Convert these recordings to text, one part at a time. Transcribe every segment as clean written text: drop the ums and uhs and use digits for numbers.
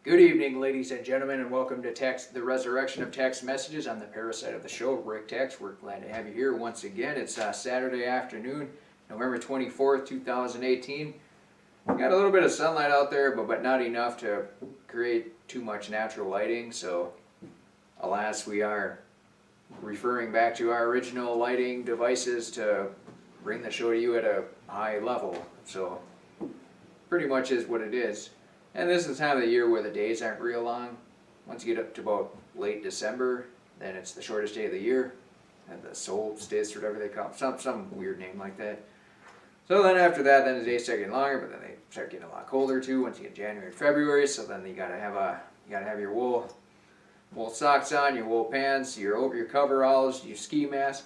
Good evening, ladies and gentlemen, and welcome to the resurrection of Tex Messages. I'm the parasite of the show, Rick Tex. We're glad to have you here once again. It's Saturday afternoon, November 24th, 2018. We got a little bit of sunlight out there, but not enough to create too much natural lighting. So, alas, we are referring back to our original lighting devices to bring the show to you at a high level. So, pretty much is what it is. And this is the time of the year where the days aren't real long. Once you get up to about late December, then it's the shortest day of the year. And the solstice, or whatever they call it, some weird name like that. So then after that, then the days start getting longer, but then they start getting a lot colder too once you get January and February. So then you gotta have your wool socks on, your wool pants, your coveralls, your ski mask.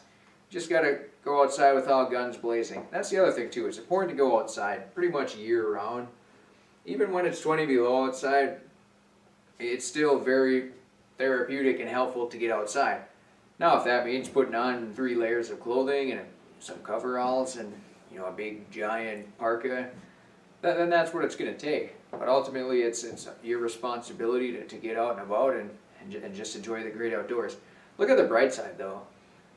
Just gotta go outside with all guns blazing. That's the other thing too. It's important to go outside pretty much year round. Even when it's 20 below outside, it's still very therapeutic and helpful to get outside. Now, if that means putting on 3 layers of clothing and some coveralls and a big giant parka, then that's what it's going to take. But ultimately, it's your responsibility to get out and about and just enjoy the great outdoors. Look at the bright side, though.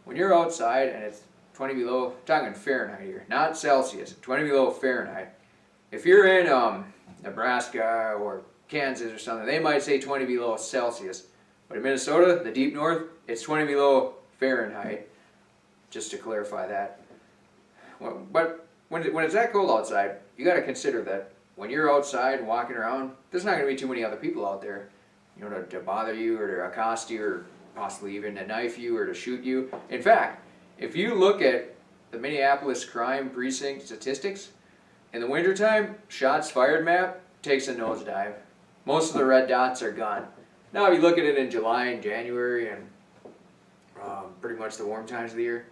When you're outside and it's 20 below, I'm talking Fahrenheit here, not Celsius, 20 below Fahrenheit. If you're in Nebraska or Kansas or something, they might say 20 below Celsius. But in Minnesota, the deep north, it's 20 below Fahrenheit, just to clarify that. But when it's that cold outside, you got to consider that when you're outside and walking around, there's not going to be too many other people out there, to bother you or to accost you or possibly even to knife you or to shoot you. In fact, if you look at the Minneapolis crime precinct statistics, in the wintertime, shots fired map takes a nosedive. Most of the red dots are gone. Now, if you look at it in July and January and pretty much the warm times of the year,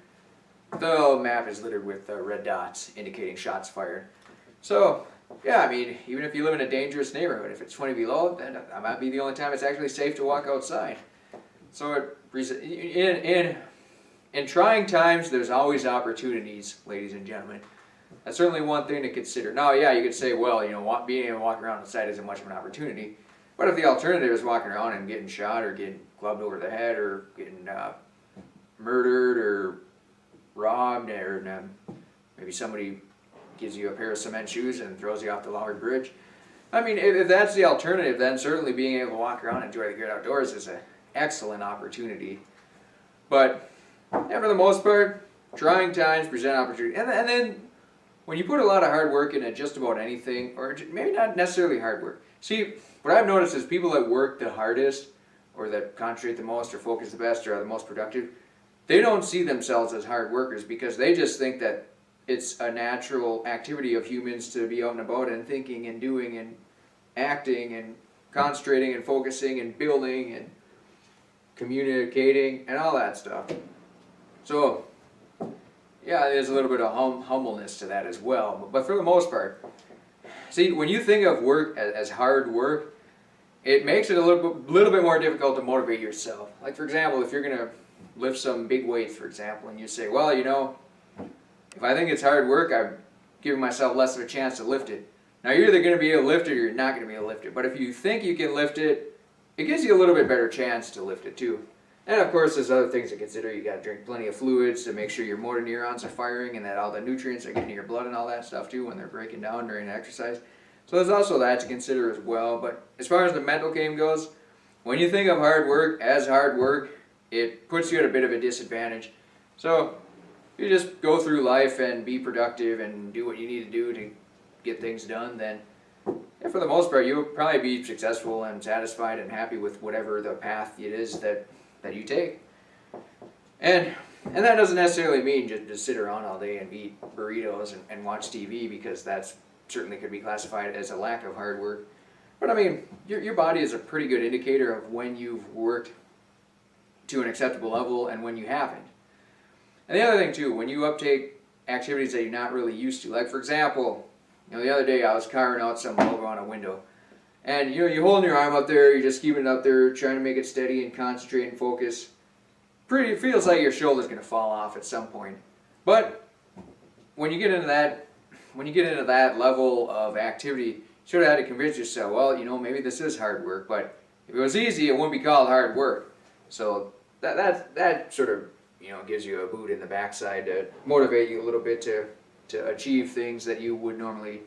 the map is littered with red dots indicating shots fired. So, yeah, I mean, even if you live in a dangerous neighborhood, if it's 20 below, then that might be the only time it's actually safe to walk outside. So, in trying times, there's always opportunities, ladies and gentlemen. That's certainly one thing to consider. Now, yeah, you could say, well, being able to walk around outside isn't much of an opportunity. But if the alternative is walking around and getting shot or getting clubbed over the head or getting murdered or robbed or maybe somebody gives you a pair of cement shoes and throws you off the Lowry Bridge. I mean, if that's the alternative, then certainly being able to walk around and enjoy the great outdoors is an excellent opportunity. But yeah, for the most part, trying times present opportunity. And then when you put a lot of hard work into just about anything, or maybe not necessarily hard work. See, what I've noticed is people that work the hardest, or that concentrate the most, or focus the best, or are the most productive, they don't see themselves as hard workers because they just think that it's a natural activity of humans to be out and about and thinking and doing and acting and concentrating and focusing and building and communicating and all that stuff. So, yeah, there's a little bit of humbleness to that as well. But for the most part, see, when you think of work as hard work, it makes it a little bit more difficult to motivate yourself. Like for example, if you're going to lift some big weights, for example, and you say, well, you know, if I think it's hard work, I'm giving myself less of a chance to lift it. Now you're either going to be able to lift it or you're not going to be able to lift it. But if you think you can lift it, it gives you a little bit better chance to lift it too. And of course, there's other things to consider. You got to drink plenty of fluids to make sure your motor neurons are firing and that all the nutrients are getting to your blood and all that stuff too when they're breaking down during exercise. So there's also that to consider as well. But as far as the mental game goes, when you think of hard work as hard work, it puts you at a bit of a disadvantage. So you just go through life and be productive and do what you need to do to get things done, then for the most part you'll probably be successful and satisfied and happy with whatever the path it is that you take. And that doesn't necessarily mean just sit around all day and eat burritos and watch TV, because that's certainly could be classified as a lack of hard work. But I mean, your body is a pretty good indicator of when you've worked to an acceptable level and when you haven't. And the other thing too, when you uptake activities that you're not really used to, like for example, you know, the other day I was carving out some logo on a window, and you know, you're holding your arm up there, you're just keeping it up there, trying to make it steady and concentrate and focus. It feels like your shoulder's going to fall off at some point. But when you get into that level of activity, you sort of had to convince yourself, well, you know, maybe this is hard work, but if it was easy, it wouldn't be called hard work. So that sort of, you know, gives you a boot in the backside to motivate you a little bit to achieve things that you would normally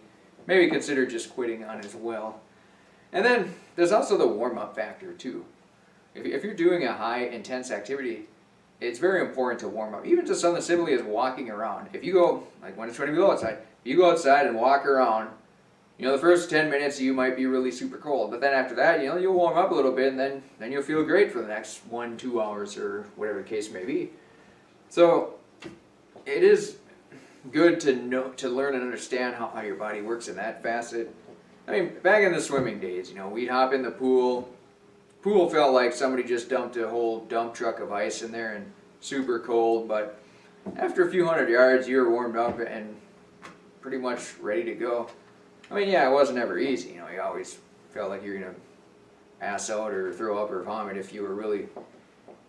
maybe consider just quitting on as well. And then there's also the warm-up factor too. If you're doing a high intense activity, it's very important to warm up. Even just something simply as walking around. If you go, like when it's 20 below outside, if you go outside and walk around, you know, the first 10 minutes you might be really super cold, but then after that, you know, you'll warm up a little bit, and then you'll feel great for the next 1-2 hours or whatever the case may be. So it is good to learn and understand how your body works in that facet. I mean, back in the swimming days, you know, we'd hop in the pool. Pool felt like somebody just dumped a whole dump truck of ice in there and super cold, but after a few hundred yards, you were warmed up and pretty much ready to go. I mean, yeah, it wasn't ever easy. You know, you always felt like you're going to pass out or throw up or vomit if you were really,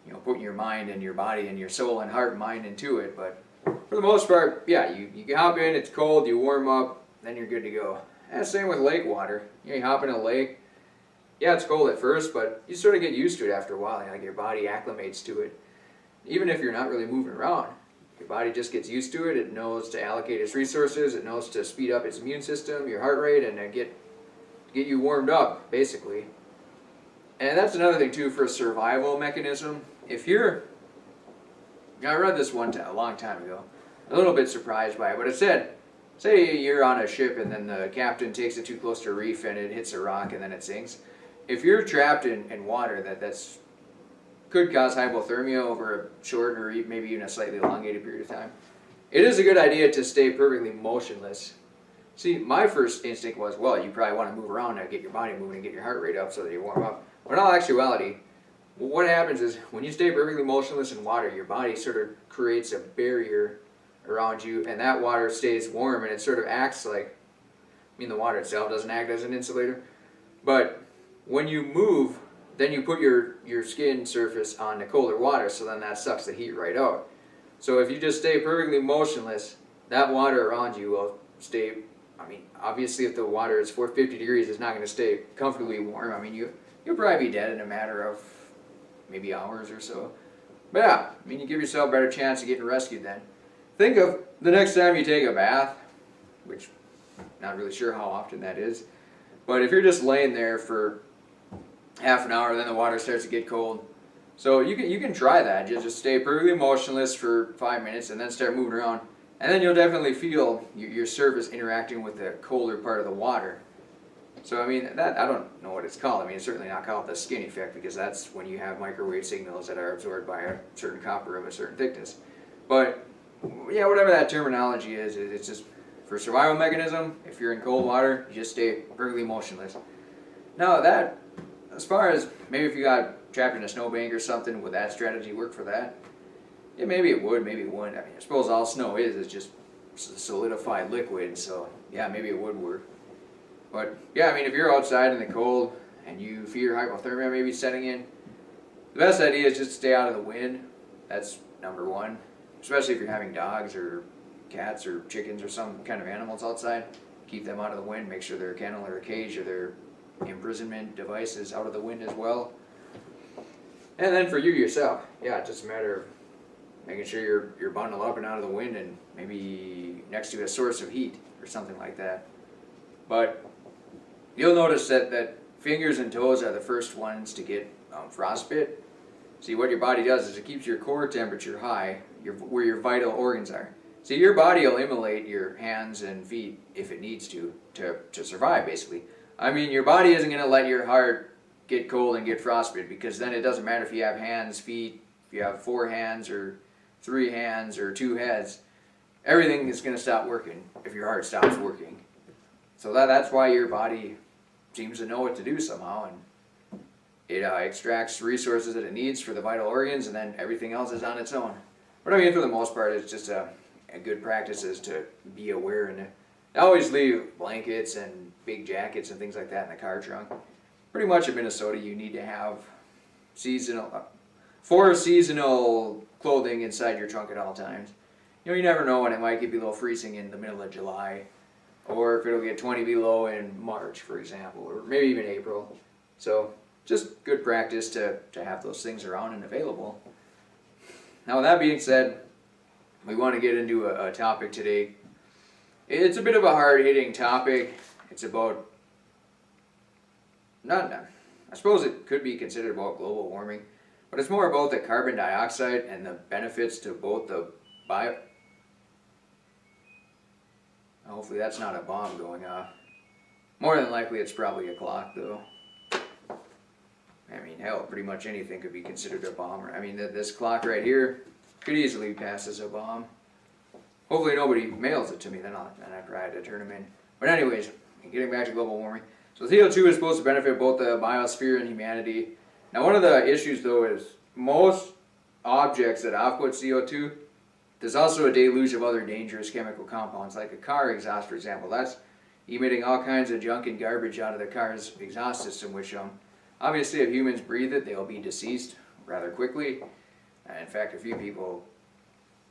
you know, putting your mind and your body and your soul and heart and mind into it. But for the most part, yeah, you hop in, it's cold, you warm up, then you're good to go. And same with lake water. You know, you hop in a lake, yeah, it's cold at first, but you sort of get used to it after a while. Like your body acclimates to it. Even if you're not really moving around, your body just gets used to it. It knows to allocate its resources. It knows to speed up its immune system, your heart rate, and get you warmed up, basically. And that's another thing too for a survival mechanism. I read this a long time ago, a little bit surprised by it, but it said, say you're on a ship and then the captain takes it too close to a reef and it hits a rock and then it sinks. If you're trapped in water that's could cause hypothermia over a short or maybe even a slightly elongated period of time, it is a good idea to stay perfectly motionless. See, my first instinct was, well, you probably want to move around and get your body moving and get your heart rate up so that you warm up. But in all actuality, what happens is when you stay perfectly motionless in water, your body sort of creates a barrier around you, and that water stays warm, and it sort of acts like, the water itself doesn't act as an insulator, but when you move, then you put your skin surface on the colder water, so then that sucks the heat right out. So if you just stay perfectly motionless, that water around you will stay, obviously if the water is 450 degrees, it's not going to stay comfortably warm. You'll probably be dead in a matter of maybe hours or so. But yeah, you give yourself a better chance of getting rescued then. Think of the next time you take a bath, which I'm not really sure how often that is, but if you're just laying there for half an hour, then the water starts to get cold. So you can try that. Just stay perfectly motionless for 5 minutes and then start moving around. And then you'll definitely feel your surface interacting with the colder part of the water. So that I don't know what it's called. It's certainly not called the skin effect, because that's when you have microwave signals that are absorbed by a certain copper of a certain thickness. But yeah, whatever that terminology is, it's just for survival mechanism. If you're in cold water, you just stay perfectly motionless. Now that, as far as maybe if you got trapped in a snowbank or something, would that strategy work for that? Yeah, maybe it would, maybe it wouldn't. I suppose all snow is just solidified liquid, so yeah, maybe it would work. But yeah, if you're outside in the cold and you fear hypothermia maybe setting in, the best idea is just stay out of the wind. That's number one, especially if you're having dogs or cats or chickens or some kind of animals outside. Keep them out of the wind. Make sure their kennel or cage or their imprisonment device is out of the wind as well. And then for you yourself, yeah, it's just a matter of making sure you're bundled up and out of the wind and maybe next to a source of heat or something like that. But you'll notice that fingers and toes are the first ones to get frostbite. See, what your body does is it keeps your core temperature high, where your vital organs are. See, your body will immolate your hands and feet if it needs to survive, basically. I mean, your body isn't going to let your heart get cold and get frostbite, because then it doesn't matter if you have hands, feet, if you have 4 hands or 3 hands or 2 heads. Everything is going to stop working if your heart stops working. So that's why your body seems to know what to do somehow, and it extracts resources that it needs for the vital organs, and then everything else is on its own. But I mean, for the most part, it's just a good practice is to be aware, and always leave blankets and big jackets and things like that in the car trunk. Pretty much in Minnesota, you need to have four seasonal clothing inside your trunk at all times. You know, you never know when it might get below freezing in the middle of July, or if it'll get 20 below in March, for example, or maybe even April. So just good practice to have those things around and available. Now, with that being said, we want to get into a topic today. It's a bit of a hard-hitting topic. It's about, I suppose it could be considered about global warming, but it's more about the carbon dioxide and the benefits to both the hopefully that's not a bomb going off. More than likely it's probably a clock, though. I mean, hell, pretty much anything could be considered a bomb. I mean, this clock right here could easily pass as a bomb. Hopefully nobody mails it to me, then I try to turn them in. But anyways, getting back to global warming. So CO2 is supposed to benefit both the biosphere and humanity. Now, one of the issues, though, is most objects that output CO2, there's also a deluge of other dangerous chemical compounds, like a car exhaust, for example. That's emitting all kinds of junk and garbage out of the car's exhaust system, which obviously if humans breathe it, they'll be deceased rather quickly. In fact, a few people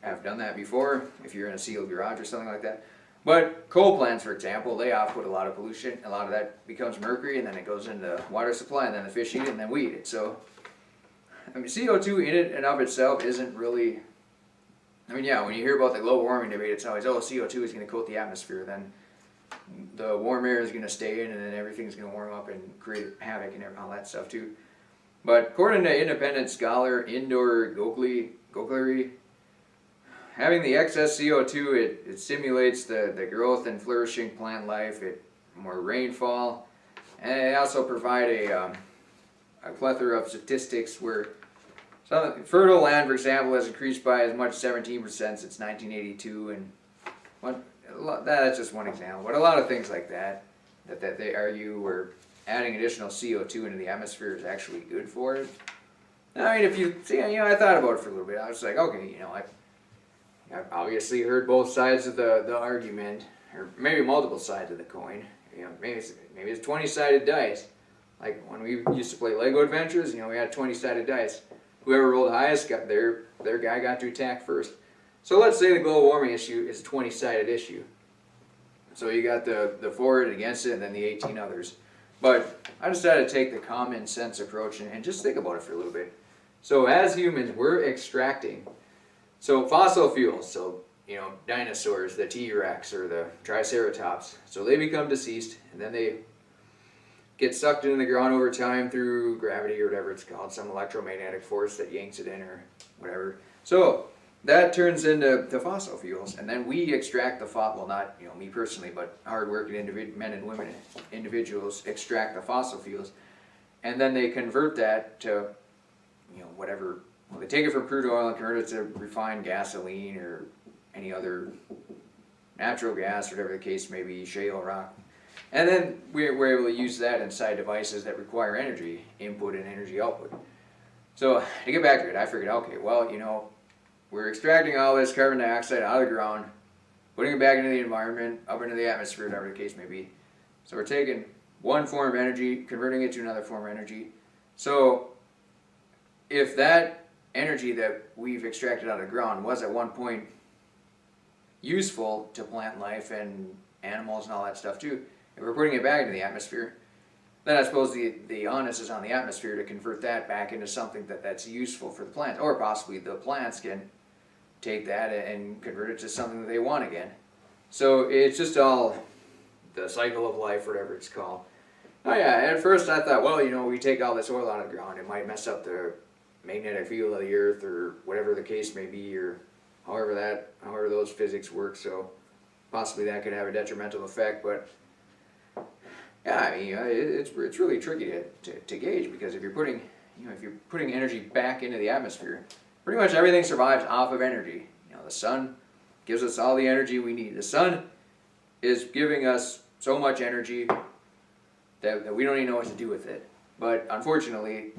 have done that before, if you're in a sealed garage or something like that. But coal plants, for example, they output a lot of pollution. A lot of that becomes mercury, and then it goes into water supply, and then the fish eat it, and then we eat it. So, I mean, CO2 in it and of itself isn't really... I mean, yeah, when you hear about the global warming debate, it's always, oh, CO2 is going to coat the atmosphere, then the warm air is going to stay in, and then everything's going to warm up and create havoc and all that stuff too. But according to independent scholar Indor Goklari, having the excess CO2, it stimulates the growth and flourishing plant life, more rainfall, and it also provide a plethora of statistics where fertile land, for example, has increased by as much as 17% since 1982, and that's just one example. But a lot of things like that they argue were adding additional CO2 into the atmosphere is actually good for it. I mean, if you see, I thought about it for a little bit. I was like, okay, I've obviously heard both sides of the argument, or maybe multiple sides of the coin. Maybe it's 20-sided dice. Like when we used to play Lego Adventures, we had 20-sided dice. Whoever rolled highest got their guy got to attack first. So let's say the global warming issue is a 20-sided issue. So you got the for it, against it, and then the 18 others. But I decided to take the common sense approach and just think about it for a little bit. So as humans, we're extracting fossil fuels. So dinosaurs, the T-Rex or the Triceratops. So they become deceased, and then they get sucked into the ground over time through gravity or whatever it's called, some electromagnetic force that yanks it in or whatever. So that turns into fossil fuels, and then we extract the well, not me personally, but hardworking men and women, individuals extract the fossil fuels, and then they convert that to whatever. Well, they take it from crude oil and convert it to refined gasoline or any other natural gas, whatever the case may be, shale rock. And then we're able to use that inside devices that require energy input and energy output. So to get back to it, I figured, okay, well, we're extracting all this carbon dioxide out of the ground, putting it back into the environment, up into the atmosphere, whatever the case may be. So we're taking one form of energy, converting it to another form of energy. So if that energy that we've extracted out of the ground was at one point useful to plant life and animals and all that stuff too, if we're putting it back into the atmosphere, then I suppose the onus is on the atmosphere to convert that back into something that's useful for the plants, or possibly the plants can take that and convert it to something that they want again. So it's just all the cycle of life, whatever it's called. Oh yeah, at first I thought, well, we take all this oil out of the ground, it might mess up the magnetic field of the earth, or whatever the case may be, or however those physics work, so possibly that could have a detrimental effect. But yeah, I mean, it's really tricky to gauge, because if you're putting energy back into the atmosphere, pretty much everything survives off of energy. The sun gives us all the energy we need. The sun is giving us so much energy that we don't even know what to do with it. But unfortunately,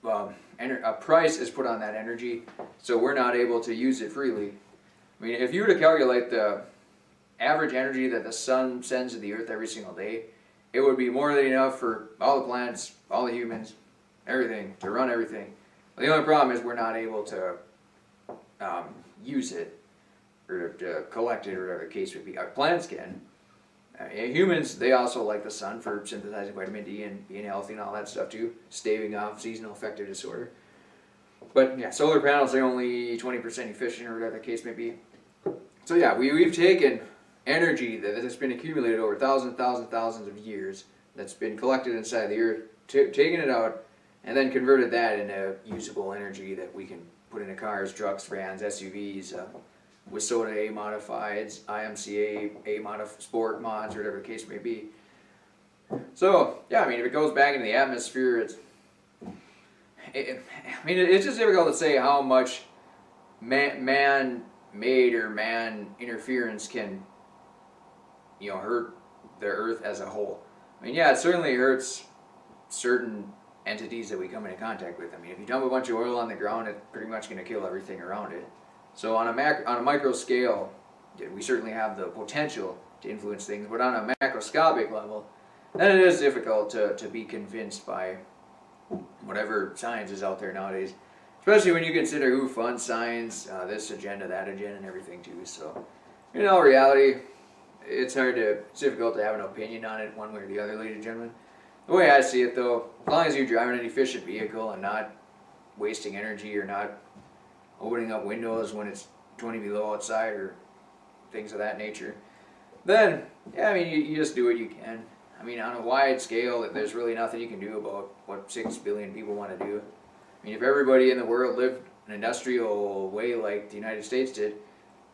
a price is put on that energy, so we're not able to use it freely. I mean, if you were to calculate the average energy that the sun sends to the earth every single day, it would be more than enough for all the plants, all the humans, everything, to run everything. The only problem is we're not able to use it, or to collect it, or whatever the case would be. Our plants can. Humans, they also like the sun for synthesizing vitamin D and being healthy and all that stuff too, staving off seasonal affective disorder. But yeah, solar panels are only 20% efficient, or whatever the case may be. So yeah, we've taken energy that has been accumulated over thousands of years, that's been collected inside the earth, taken it out, and then converted that into usable energy that we can put into cars, trucks, vans, SUVs, with soda A modifieds, IMCA A sport mods, or whatever the case may be. So yeah, I mean, if it goes back into the atmosphere, it's just difficult to say how much man-made or man interference can hurt the earth as a whole. I mean, yeah, it certainly hurts certain entities that we come into contact with. I mean, if you dump a bunch of oil on the ground, it's pretty much going to kill everything around it. So on a micro scale, we certainly have the potential to influence things, but on a macroscopic level, then it is difficult to be convinced by whatever science is out there nowadays, especially when you consider who funds science, this agenda, that agenda, and everything too. So in all reality, it's difficult to have an opinion on it one way or the other, ladies and gentlemen. The way I see it though, as long as you're driving an efficient vehicle and not wasting energy, or not opening up windows when it's 20 below outside, or things of that nature, then yeah, I mean, you just do what you can. I mean, on a wide scale, there's really nothing you can do about what 6 billion people want to do. I mean, if everybody in the world lived an industrial way like the United States did,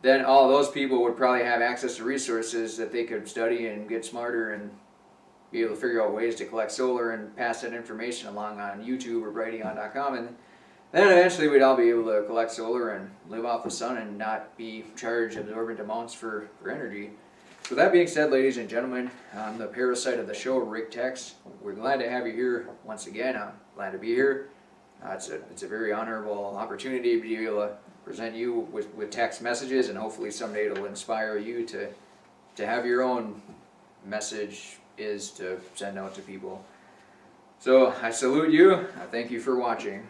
then all those people would probably have access to resources that they could study and get smarter, and be able to figure out ways to collect solar and pass that information along on YouTube or Brighteon.com, and then eventually we'd all be able to collect solar and live off the sun and not be charged absorbent amounts for energy. So that being said, ladies and gentlemen, I'm the parasite of the show, Rick Tex. We're glad to have you here once again. I'm glad to be here. It's a very honorable opportunity to be able to present you with text messages, and hopefully someday it'll inspire you to have your own message to send out to people. So I salute you. I thank you for watching.